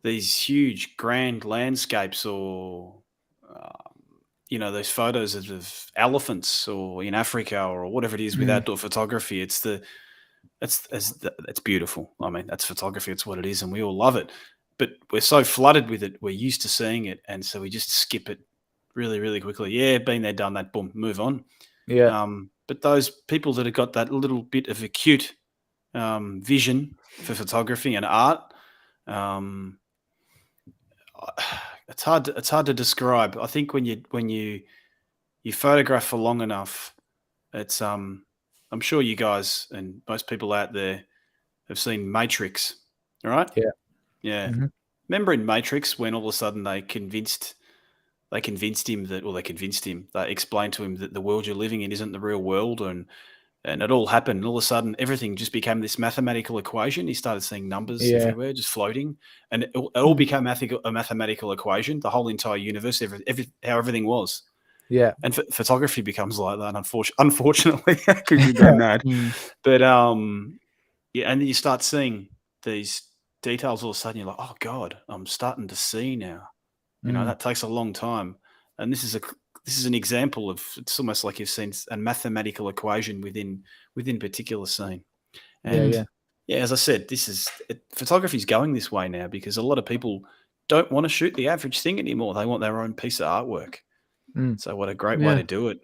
these huge grand landscapes or those photos of elephants or in Africa or whatever it is with outdoor photography. It's beautiful. I mean, that's photography. It's what it is, and we all love it. But we're so flooded with it, we're used to seeing it, and so we just skip it really, really quickly. Yeah, been there, done that. Boom, move on. Yeah. But those people that have got that little bit of acute vision for photography and art, it's hard to describe. I think when you photograph for long enough, it's I'm sure you guys and most people out there have seen Matrix, right? Yeah. Yeah. Mm-hmm. Remember in Matrix when all of a sudden they convinced him that, they explained to him that the world you're living in isn't the real world, and it all happened. And all of a sudden, everything just became this mathematical equation. He started seeing numbers everywhere, just floating, and it all became a mathematical equation. The whole entire universe, how everything was. Yeah. And photography becomes like that. Unfortunately, because you go mad. But yeah, and then you start seeing these details. All of a sudden, you're like, oh God, I'm starting to see now. That takes a long time, and this is an example of, it's almost like you've seen a mathematical equation within particular scene. And yeah, as I said, photography is going this way now because a lot of people don't want to shoot the average thing anymore. They want their own piece of artwork. So what a great way to do it.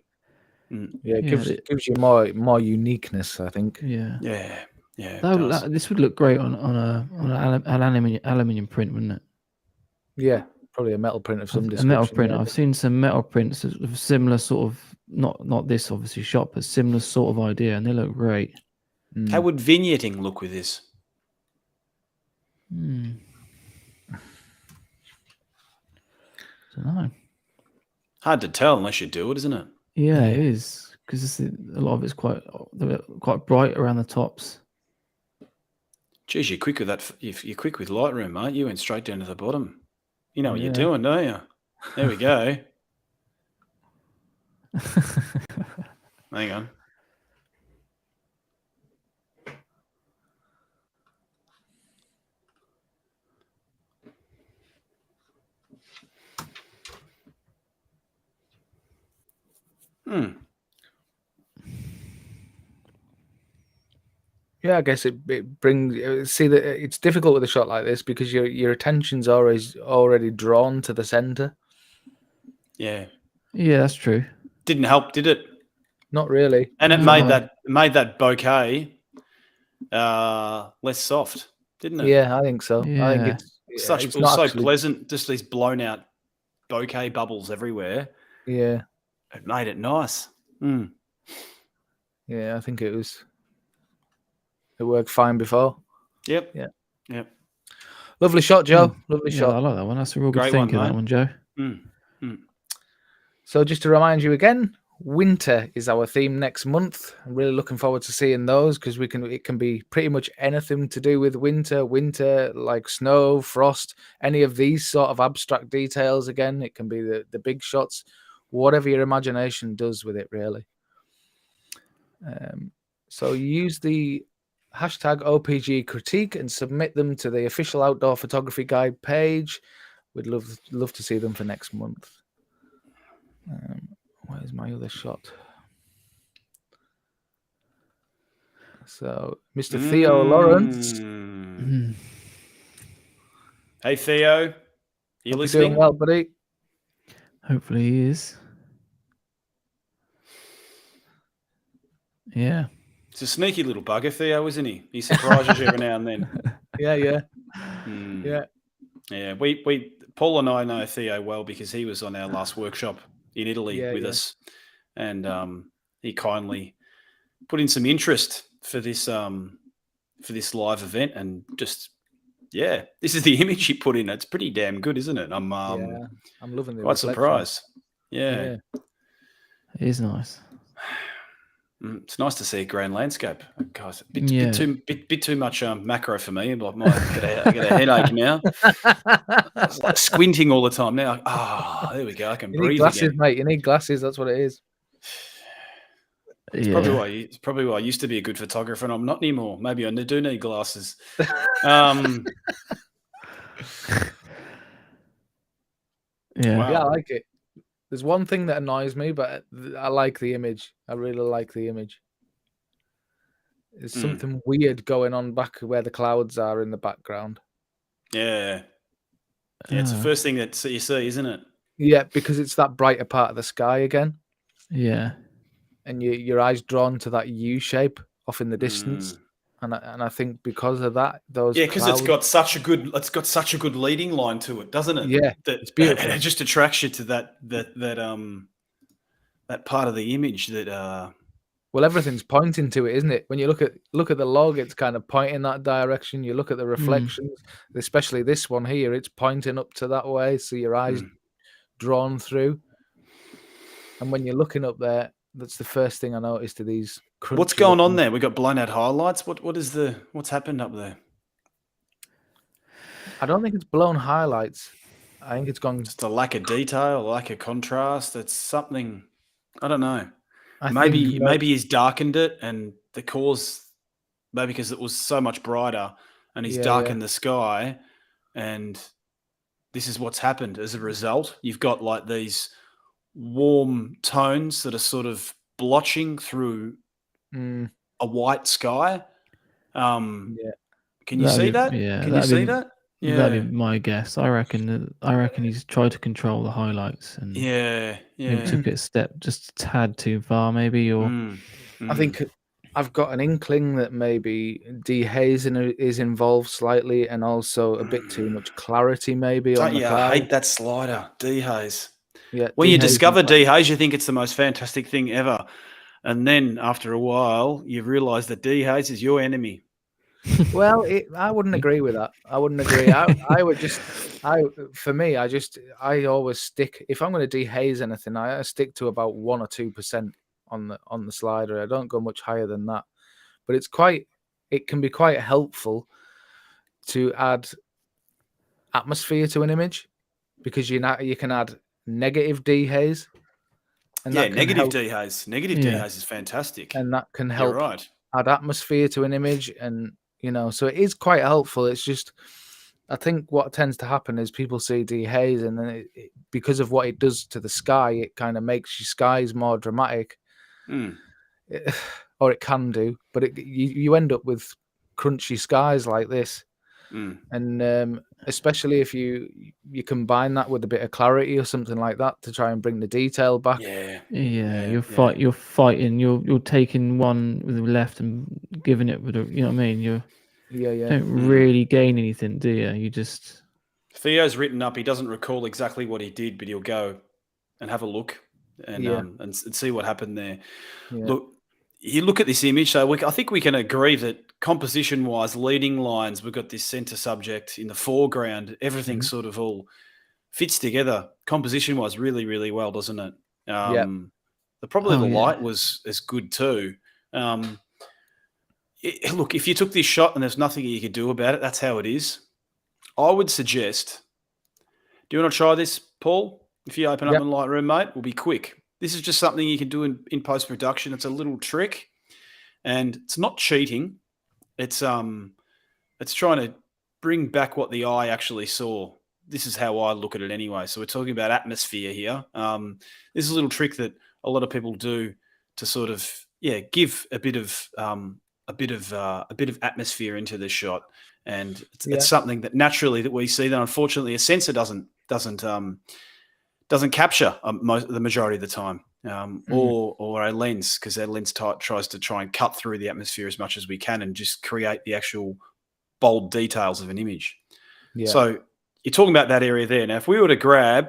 Yeah, it gives you more uniqueness, I think. Yeah. This would look great on an aluminium print, wouldn't it? Yeah, probably a metal print of some description. A metal print. I've seen some metal prints of similar sort of, not this obviously shot, but similar sort of idea, and they look great. How would vignetting look with this? I don't know. Hard to tell unless you do it, isn't it? Yeah, it is, because a lot of it's quite bright around the tops. Geez, you're quick with that. You're quick with Lightroom, mate. You went straight down to the bottom. You know what you're doing, don't you? There we go. Hang on. Yeah, I guess it brings. See that it's difficult with a shot like this because your attention's already drawn to the center. Yeah. Yeah, that's true. Didn't help, did it? Not really. And it made that bokeh less soft, didn't it? Yeah, I think so. Yeah. I think it was so pleasant. Just these blown out bokeh bubbles everywhere. Yeah, it made it nice. Yeah, I think it worked fine before. Yep. Yeah. Lovely shot, Joe. Lovely shot. I like that one. That's a real Great good thinking, one, that one, Joe. So just to remind you again, winter is our theme next month. I'm really looking forward to seeing those because it can be pretty much anything to do with winter like snow, frost, any of these sort of abstract details. Again, it can be the big shots, whatever your imagination does with it, really. So use the hashtag OPG critique and submit them to the official Outdoor Photography Guide page. We'd love to see them for next month. Where's my other shot? So, Mr. Theo Lawrence. Mm. Hey, Theo. You Hope you're listening? doing well, buddy. Hopefully he is. Yeah. It's a sneaky little bugger, Theo, isn't he? He surprises you every now and then. Yeah. Mm. Yeah. Yeah, we Paul and I know Theo well because he was on our last workshop in Italy with us, and he kindly put in some interest for this live event, and just this is the image he put in. It's pretty damn good, isn't it? I'm I'm loving the quite reflection. surprised. Yeah. It is nice. It's nice to see a grand landscape. Guys, bit too much macro for me. But I get a headache now. It's like squinting all the time now. There we go. I can You breathe need glasses, again. mate. You need glasses. That's what it is. It's probably why I used to be a good photographer, and I'm not anymore. Maybe I do need glasses. Yeah. Wow. Yeah, I like it. There's one thing that annoys me, but I like the image. I really like the image. There's something weird going on back where the clouds are in the background. Yeah. Yeah, it's the first thing that you see, isn't it? Yeah, because it's that brighter part of the sky again. Yeah. And your eyes drawn to that U shape off in the distance. And I think because of that, those because clouds, it's got such a good leading line to it, doesn't it? Yeah, it's beautiful. It just attracts you to that part of the image that. Well, everything's pointing to it, isn't it? When you look at the log, it's kind of pointing that direction. You look at the reflections, especially this one here, it's pointing up to that way. So your eyes drawn through. And when you're looking up there, that's the first thing I noticed to these. What's going on there? We got blown out highlights. What's happened up there? I don't think it's blown highlights. I think it's gone. Just a lack of detail, a lack of contrast. It's something. I don't know. I maybe think he's darkened it, and the cause maybe because it was so much brighter, and he's darkened the sky, and this is what's happened as a result. You've got like these warm tones that are sort of blotching through a white sky. Can you see that? Yeah. Can you see that? Yeah, that'd be my guess. I reckon he's tried to control the highlights and maybe took it a step just a tad too far, maybe. Or I think I've got an inkling that maybe dehazing is involved slightly, and also a bit too much clarity, maybe on the cloud. I hate that slider, dehaze. Yeah, when you discover dehaze, you think it's the most fantastic thing ever, and then after a while, you realise that dehaze is your enemy. Well, I wouldn't agree with that. I wouldn't agree. For me, I always stick. If I'm going to dehaze anything, I stick to about 1 or 2% on the slider. I don't go much higher than that. But it can be quite helpful to add atmosphere to an image, because you can add negative dehaze. And negative dehaze. Negative dehaze is fantastic, and that can help add atmosphere to an image, and so it is quite helpful. It's just, I think what tends to happen is people see dehaze, and then because of what it does to the sky, it kind of makes your skies more dramatic, or it can do. But you end up with crunchy skies like this, and especially if you combine that with a bit of clarity or something like that to try and bring the detail back. You're fighting. You're taking one with the left and giving it with you know what I mean. You don't really gain anything, do you? You just. Theo's written up. He doesn't recall exactly what he did, but he'll go and have a look and see what happened there. Yeah. Look, you look at this image. So I think we can agree that composition-wise, leading lines, we've got this center subject in the foreground. Everything sort of all fits together. Composition-wise, really, really well, doesn't it? The light was as good too. Look, if you took this shot and there's nothing you could do about it, that's how it is. I would suggest. Do you want to try this, Paul? If you open up in Lightroom, mate, we'll be quick. This is just something you can do in post-production. It's a little trick, and it's not cheating. It's trying to bring back what the eye actually saw. this is how I look at it anyway. So we're talking about atmosphere here. This is a little trick that a lot of people do to sort of give a bit of atmosphere into the shot, and it's something that naturally that we see that unfortunately a sensor doesn't capture the majority of the time, or a lens, because that lens tries to try and cut through the atmosphere as much as we can and just create the actual bold details of an image. Yeah. So you're talking about that area there. Now, if we were to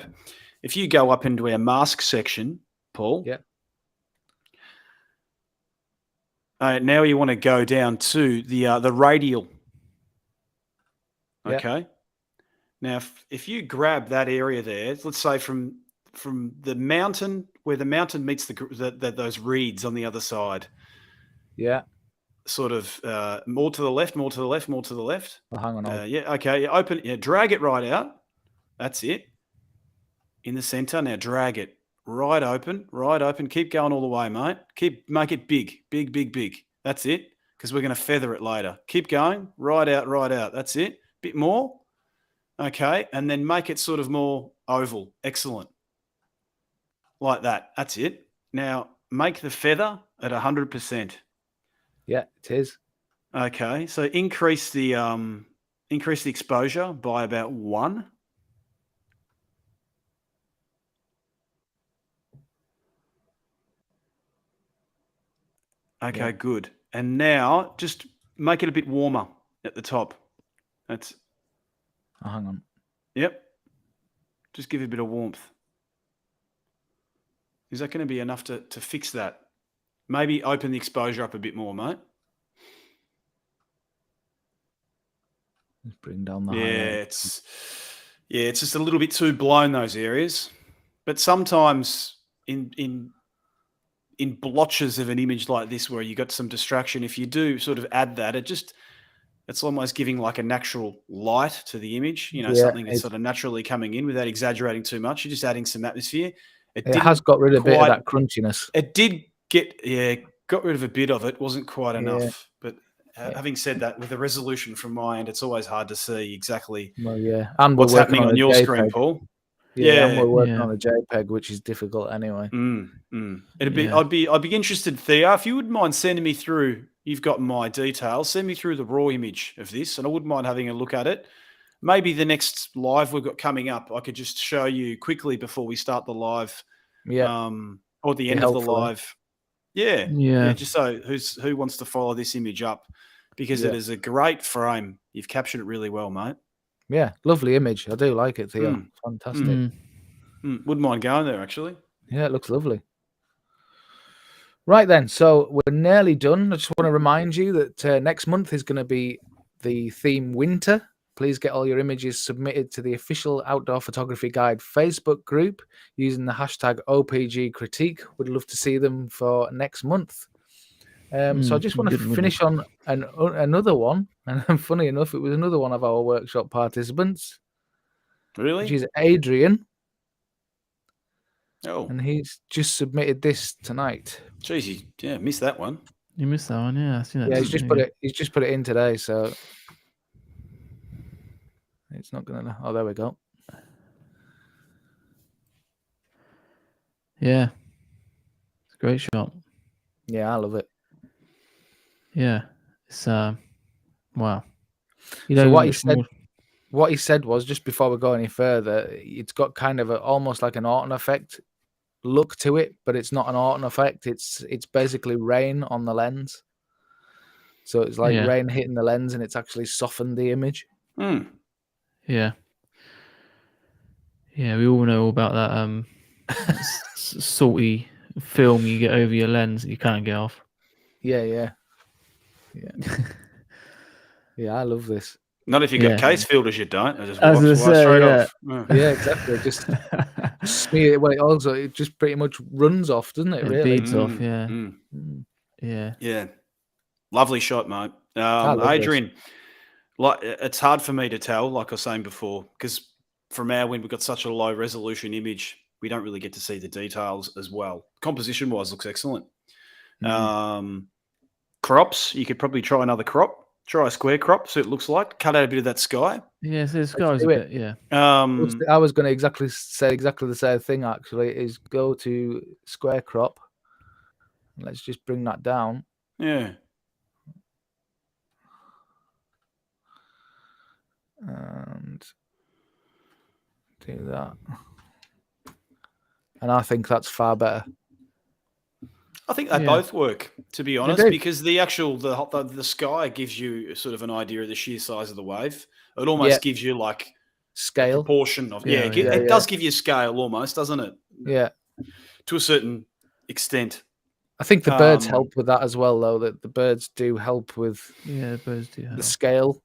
if you go up into our mask section, Paul. Yeah. Now you want to go down to the radial. Okay. Yeah. Now, if you grab that area there, let's say from the mountain, where the mountain meets those reeds on the other side. Yeah. Sort of more to the left, more to the left, more to the left. Well, hang on. Yeah. Okay. Open. Yeah. Drag it right out. That's it. In the center. Now drag it right open. Right open. Keep going all the way, mate. Make it big. Big, big, big. That's it. Because we're going to feather it later. Keep going. Right out, right out. That's it. Bit more. Okay. And then make it sort of more oval. Excellent. Like that. That's it. Now make the feather at 100%. Yeah, it is. Okay. So increase the exposure by about 1. Okay, yeah. Good. And now just make it a bit warmer at the top. That's. Oh, hang on. Yep. Just give it a bit of warmth. Is that going to be enough to fix that? Maybe open the exposure up a bit more, mate. Let's bring down the highlight. It's just a little bit too blown, those areas. But sometimes in blotches of an image like this where you got some distraction, if you do sort of add that, it's almost giving like a natural light to the image, something that's sort of naturally coming in without exaggerating too much. You're just adding some atmosphere. It has got rid of a bit of that crunchiness. It did got rid of a bit of it. Wasn't quite enough. But having said that, with the resolution from my end, it's always hard to see exactly and what's happening on your screen, Paul. And we're working on a JPEG, which is difficult anyway. I'd be interested, Theo, if you wouldn't mind sending me through. You've got my details. Send me through the raw image of this, and I wouldn't mind having a look at it. Maybe the next live we've got coming up, I could just show you quickly before we start the live. Or the end of the live. Just so who wants to follow this image up, because it is a great frame. You've captured it really well, mate. Yeah, lovely image. I do like it, Theo. Fantastic. Wouldn't mind going there, actually. Yeah, it looks lovely. Right then, so we're nearly done. I just want to remind you that next month is going to be the theme winter. Please get all your images submitted to the official Outdoor Photography Guide Facebook group using the hashtag OPG Critique. Would love to see them for next month. So I just want to finish on another one. And funny enough, it was another one of our workshop participants. Really? Which is Adrian. Oh. And he's just submitted this tonight. Jeez, missed that one. You missed that one, yeah. I see that. Yeah, he's just put it in today, so it's not gonna. Oh, there we go. Yeah, it's a great shot. Yeah, I love it. Yeah, it's wow. So what he said was, just before we go any further, it's got kind of almost like an Orton effect look to it, but it's not an Orton effect. It's basically rain on the lens. So it's like rain hitting the lens, and it's actually softened the image. Yeah. Yeah, we all know about that salty film you get over your lens that you can't get off. Yeah, I love this. Not if you've got case filters, you don't. It just wipes straight off. Yeah, exactly. Just smear it. Well, it just pretty much runs off, doesn't it? Really beads off. Yeah. Lovely shot, mate. Adrian, it's hard for me to tell, like I was saying before, because from our end, we've got such a low resolution image, we don't really get to see the details as well. Composition-wise, looks excellent. Crops, you could probably try another crop. Try a square crop, so it looks like. Cut out a bit of that sky. Yeah, so the sky's a do it. bit, yeah. I was going to say exactly the same thing. Actually, is go to square crop. Let's just bring that down. Yeah. And do that. And I think that's far better. I think they Yeah. both work, to be honest, do. because the sky gives you sort of an idea of the sheer size of the wave. It almost gives you like a Scale. proportion of Yeah, it does give you scale almost, doesn't it? Yeah. To a certain extent. I think the birds help with that as well, though. That the birds do help with birds do help. the scale.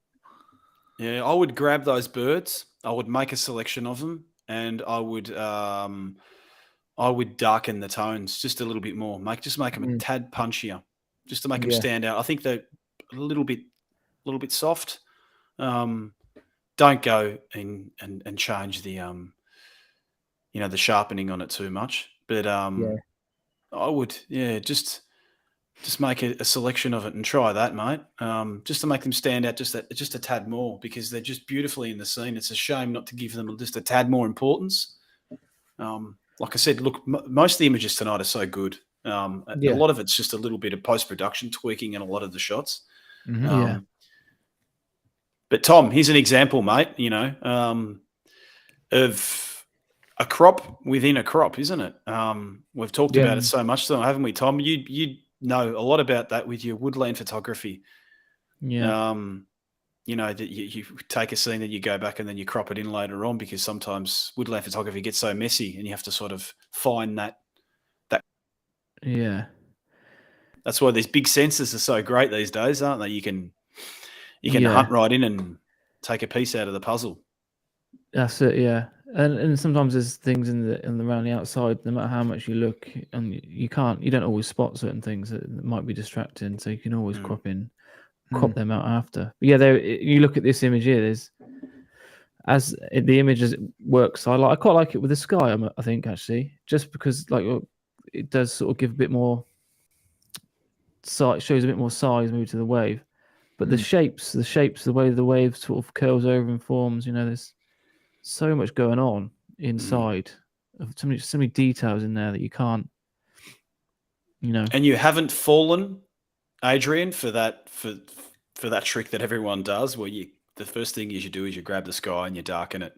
Yeah, I would grab those birds. I would make a selection of them, and I would darken the tones just a little bit more. Make them a tad punchier, just to make them stand out. I think they're a little bit soft. Don't go and change the the sharpening on it too much. But I would just make a selection of it and try that, mate. Just to make them stand out just a tad more, because they're just beautifully in the scene. It's a shame not to give them just a tad more importance. Like I said, look, most of the images tonight are so good. A lot of it's just a little bit of post-production tweaking in a lot of the shots. Yeah. But Tom, here's an example, mate, of a crop within a crop, isn't it? We've talked about it so much, though, haven't we, Tom? You know a lot about that with your woodland photography. Yeah. That you take a scene and you go back and then you crop it in later on, because sometimes woodland photography gets so messy and you have to sort of find that. Yeah. That's why these big sensors are so great these days, aren't they? You can hunt right in and take a piece out of the puzzle. That's it, yeah. And sometimes there's things in the around the outside, no matter how much you look, and you don't always spot certain things that might be distracting, so you can always crop them out after. But yeah, you look at this image here, the image as it works, I quite like it with the sky, I think, actually, just because it does sort of give a bit more size, shows a bit more size maybe to the wave. But the shapes, the way the wave sort of curls over and forms, there's so much going on inside of so many details in there that you can't, And you haven't fallen, Adrian, for that trick that everyone does, where the first thing you do is you grab the sky and you darken it.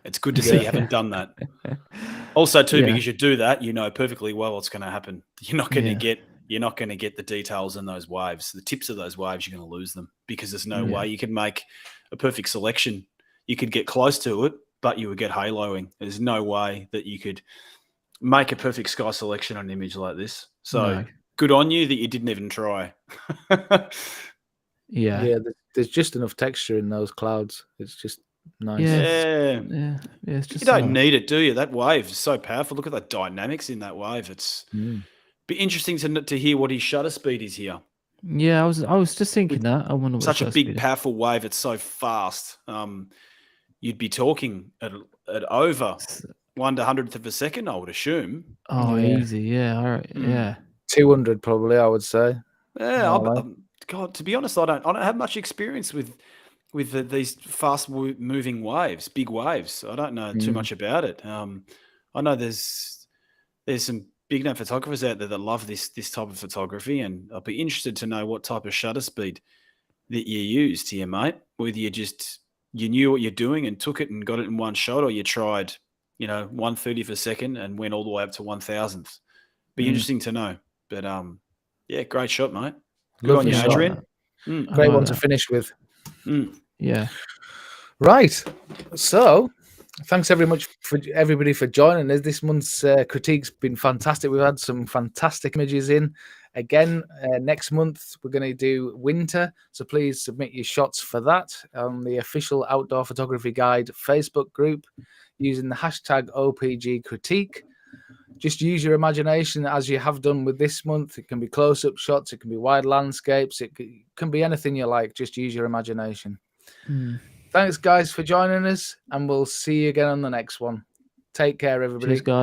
It's good to see you haven't done that. Also, too, because you do that, you know perfectly well what's going to happen. You're not going to get the details in those waves. The tips of those waves, you're going to lose them, because there's no way you can make a perfect selection. You could get close to it, but you would get haloing. There's no way that you could make a perfect sky selection on an image like this. So good on you that you didn't even try. Yeah, there's just enough texture in those clouds. It's just nice. Yeah. It's just you don't need it, do you? That wave is so powerful. Look at the dynamics in that wave. It's be interesting to hear what his shutter speed is here. Yeah, I was just thinking that. I wonder what such a big, powerful wave. It's so fast. You'd be talking at over 1/100th of a second, I would assume. Oh, easy. Yeah. All right. Yeah. 200 probably, I would say. Yeah. God, to be honest, I don't have much experience with these fast moving waves, big waves. I don't know too much about it. I know there's some big name photographers out there that love this type of photography, and I'll be interested to know what type of shutter speed that you used here, mate. Whether you knew what you're doing and took it and got it in one shot, or you tried, 1/30th of a second and went all the way up to 1,000th. Be interesting to know. But great shot, mate. Good on you, Adrian. Great one to finish with. Yeah. Right. So, thanks very much for everybody for joining us. This month's critique's been fantastic. We've had some fantastic images in. Again, next month we're going to do winter, so please submit your shots for that on the official Outdoor Photography Guide Facebook group using the hashtag OPG Critique. Just use your imagination as you have done with this month. It can be close-up shots, it can be wide landscapes, it can be anything you like. Just use your imagination. Thanks, guys, for joining us, and we'll see you again on the next one. Take care, everybody. Cheers, guys.